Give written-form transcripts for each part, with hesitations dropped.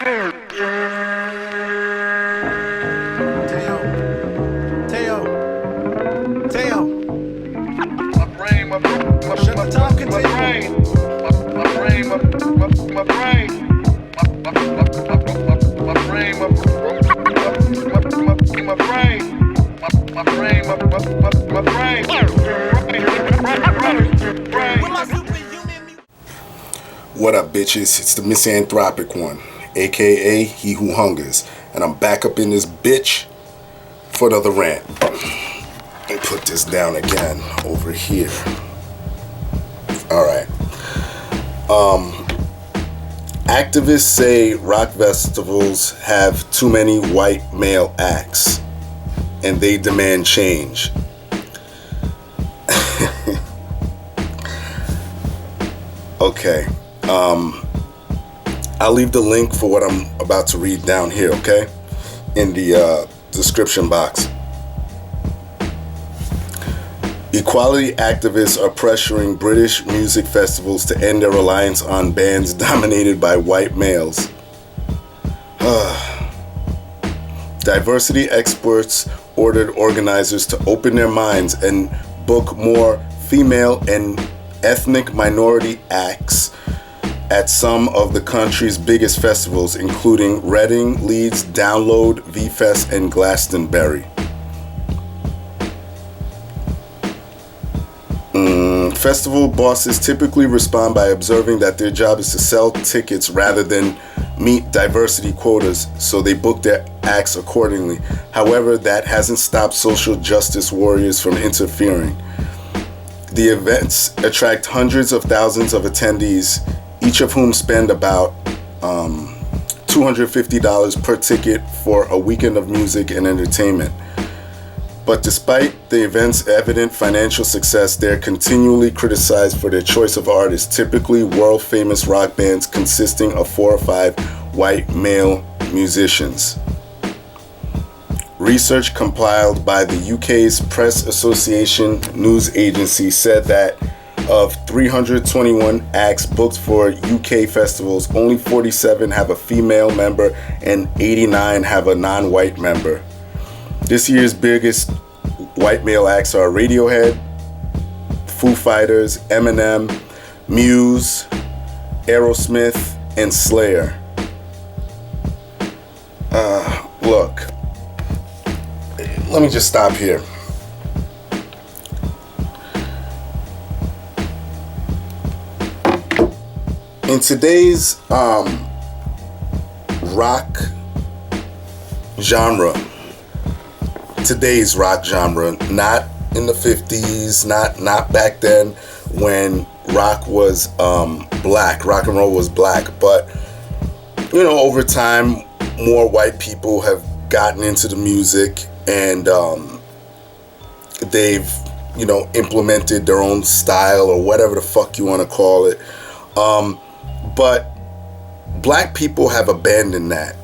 What up, bitches? It's the misanthropic one, aka He Who Hungers, and I'm back up in this bitch for another rant. Let me put this down again over here. Alright. Activists say rock festivals have too many white male acts, and they demand change. Okay. I'll leave the link for what I'm about to read down here, okay? In the description box. Equality activists are pressuring British music festivals to end their reliance on bands dominated by white males. Diversity experts ordered organizers to open their minds and book more female and ethnic minority acts at some of the country's biggest festivals, including Reading, Leeds, Download, V-Fest, and Glastonbury. Festival bosses typically respond by observing that their job is to sell tickets rather than meet diversity quotas, so they book their acts accordingly. However, that hasn't stopped social justice warriors from interfering. The events attract hundreds of thousands of attendees, each of whom spend about $250 per ticket for a weekend of music and entertainment. But despite the event's evident financial success, they're continually criticized for their choice of artists, typically world-famous rock bands consisting of 4 or 5 white male musicians. Research compiled by the UK's Press Association news agency said that of 321 acts booked for UK festivals, only 47 have a female member and 89 have a non-white member. This year's biggest white male acts are Radiohead, Foo Fighters, Eminem, Muse, Aerosmith, and Slayer. Look, let me just stop here. In today's rock genre, not in the 50s, not back then when rock was black, rock and roll was black, but you know, over time more white people have gotten into the music, and they've, you know, implemented their own style or whatever the fuck you want to call it. But black people have abandoned that.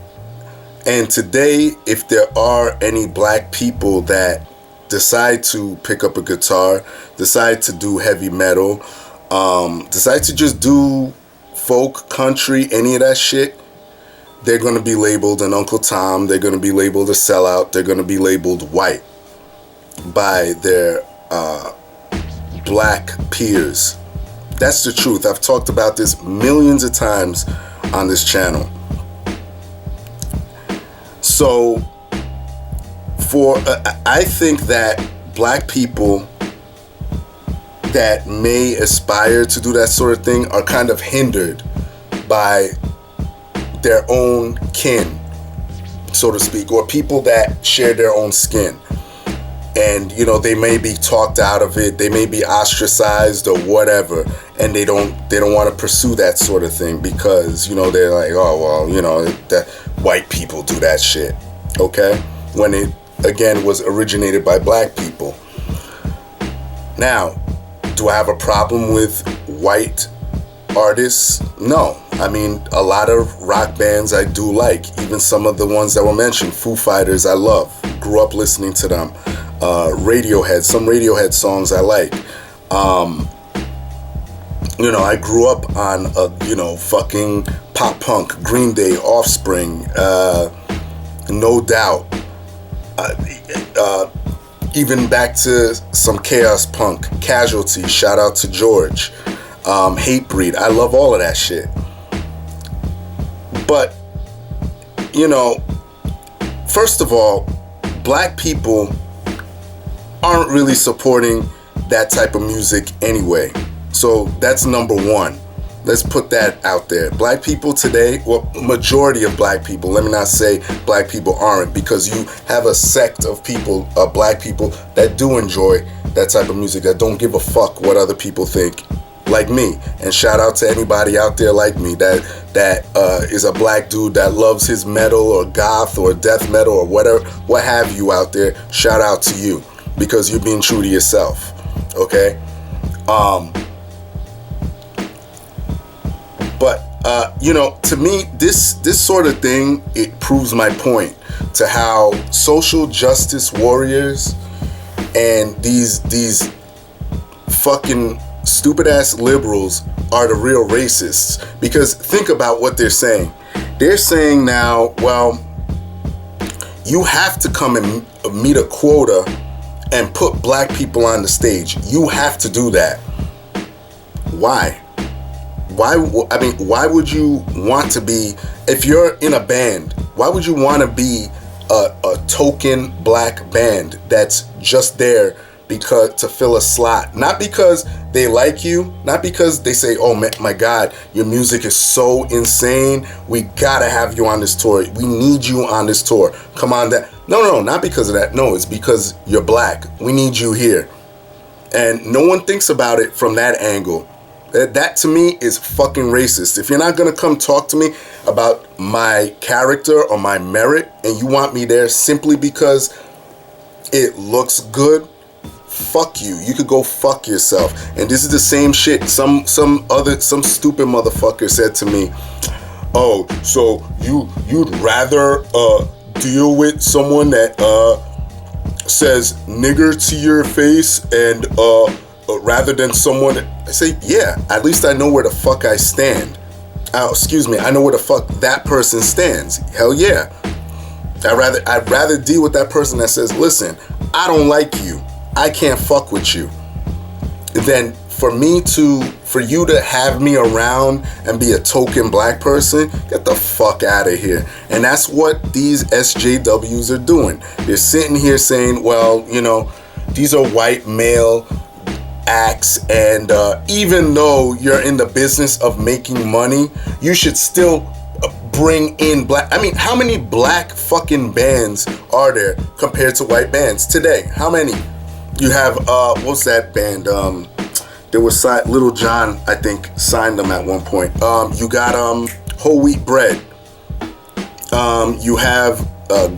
And today, if there are any black people that decide to pick up a guitar, decide to do heavy metal, decide to just do folk, country, any of that shit, they're going to be labeled an Uncle Tom, they're going to be labeled a sellout, they're going to be labeled white by their black peers. That's the truth. I've talked about this millions of times on this channel. So, I think that black people that may aspire to do that sort of thing are kind of hindered by their own kin, so to speak, or people that share their own skin. And, you know, they may be talked out of it, they may be ostracized or whatever, and they don't want to pursue that sort of thing because, you know, they're like, oh, well, you know, that white people do that shit, okay? When it, again, was originated by black people. Now, do I have a problem with white artists? No. I mean, a lot of rock bands I do like, even some of the ones that were mentioned. Foo Fighters I love, grew up listening to them. Radiohead, some Radiohead songs I like. I grew up on fucking pop punk, Green Day, Offspring, No Doubt, even back to some chaos punk, Casualty, shout out to George, Hatebreed. I love all of that shit. But first of all, black people aren't really supporting that type of music anyway. So that's number one. Let's put that out there. Black people today, well, majority of black people, let me not say black people aren't, because you have a sect of people, black people, that do enjoy that type of music, that don't give a fuck what other people think, like me. And shout out to anybody out there like me that is a black dude that loves his metal or goth or death metal or whatever, what have you out there. Shout out to you, because you're being true to yourself. Okay? But to me, this sort of thing, it proves my point to how social justice warriors and these fucking stupid ass liberals are the real racists. Because think about what they're saying. They're saying now, well, you have to come and meet a quota and put black people on the stage. You have to do that. Why? Why would you want to be, if you're in a band, why would you want to be a token black band that's just there because to fill a slot? Not because they like you, not because they say, oh my God, your music is so insane, we gotta have you on this tour, we need you on this tour, come on that. No, not because of that. No, it's because you're black, we need you here. And no one thinks about it from that angle. That to me is fucking racist. If you're not gonna come talk to me about my character or my merit, and you want me there simply because it looks good, fuck you. You could go fuck yourself. And this is the same shit some stupid motherfucker said to me. Oh, so you'd rather deal with someone that says nigger to your face and rather than someone. I say, yeah, at least I know where the fuck I stand. I know where the fuck that person stands. Hell yeah. I'd rather deal with that person that says, listen, I don't like you, I can't fuck with you, than for you to have me around and be a token black person. Get the fuck out of here. And that's what these SJWs are doing. They're sitting here saying, well, these are white male acts, and even though you're in the business of making money, you should still bring in black. I mean, how many black fucking bands are there compared to white bands today? How many? You have what's that band? There was Little John, I think, signed them at one point. You got Whole Wheat Bread. You have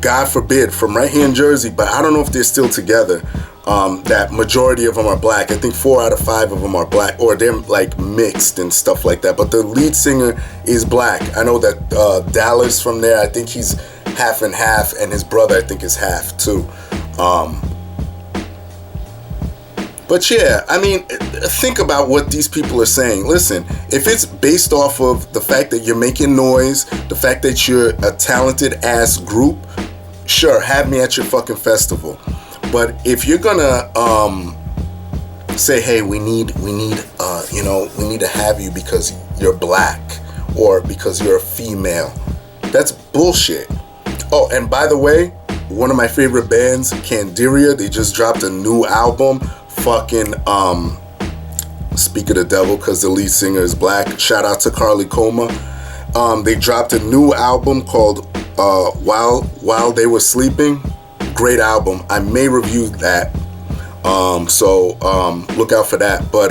God forbid, from right here in Jersey, but I don't know if they're still together. That majority of them are black. I think 4 out of 5 of them are black, or they're like mixed and stuff like that. But the lead singer is black. I know that Dallas from there, I think he's half and half, and his brother, I think, is half too. But yeah, I mean, think about what these people are saying. Listen, if it's based off of the fact that you're making noise, the fact that you're a talented ass group, sure, have me at your fucking festival. But if you're gonna say, hey, we need to have you because you're black or because you're a female, that's bullshit. Oh, and by the way, one of my favorite bands, Candiria, they just dropped a new album. Fucking speak of the devil, because the lead singer is black. Shout out to Carly Coma. They dropped a new album called While They Were Sleeping. Great album. I may review that. So look out for that. But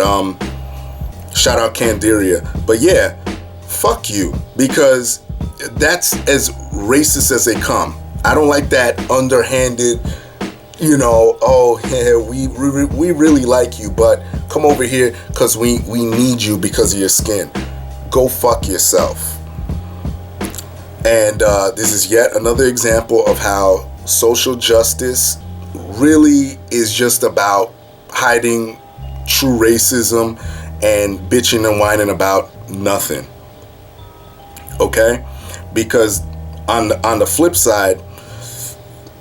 shout out Candiria. But yeah, fuck you, because that's as racist as they come. I don't like that underhanded, oh yeah, we really like you, but come over here because we need you because of your skin. Go fuck yourself. And this is yet another example of how social justice really is just about hiding true racism and bitching and whining about nothing. Okay? Because on the flip side,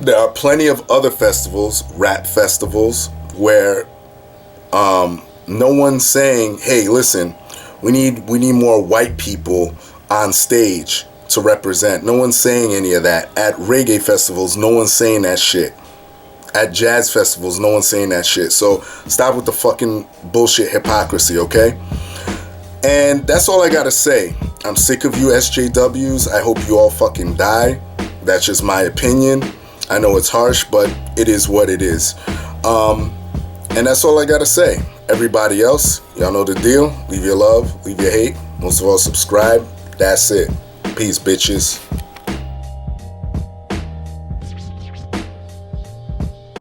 there are plenty of other festivals, rap festivals, where no one's saying, hey, listen, we need more white people on stage to represent. No one's saying any of that. At reggae festivals, no one's saying that shit. At jazz festivals, no one's saying that shit. So stop with the fucking bullshit hypocrisy, okay? And that's all I gotta say. I'm sick of you SJWs. I hope you all fucking die. That's just my opinion. I know it's harsh, but it is what it is. And that's all I gotta say. Everybody else, y'all know the deal. Leave your love, leave your hate. Most of all, subscribe. That's it. Peace, bitches.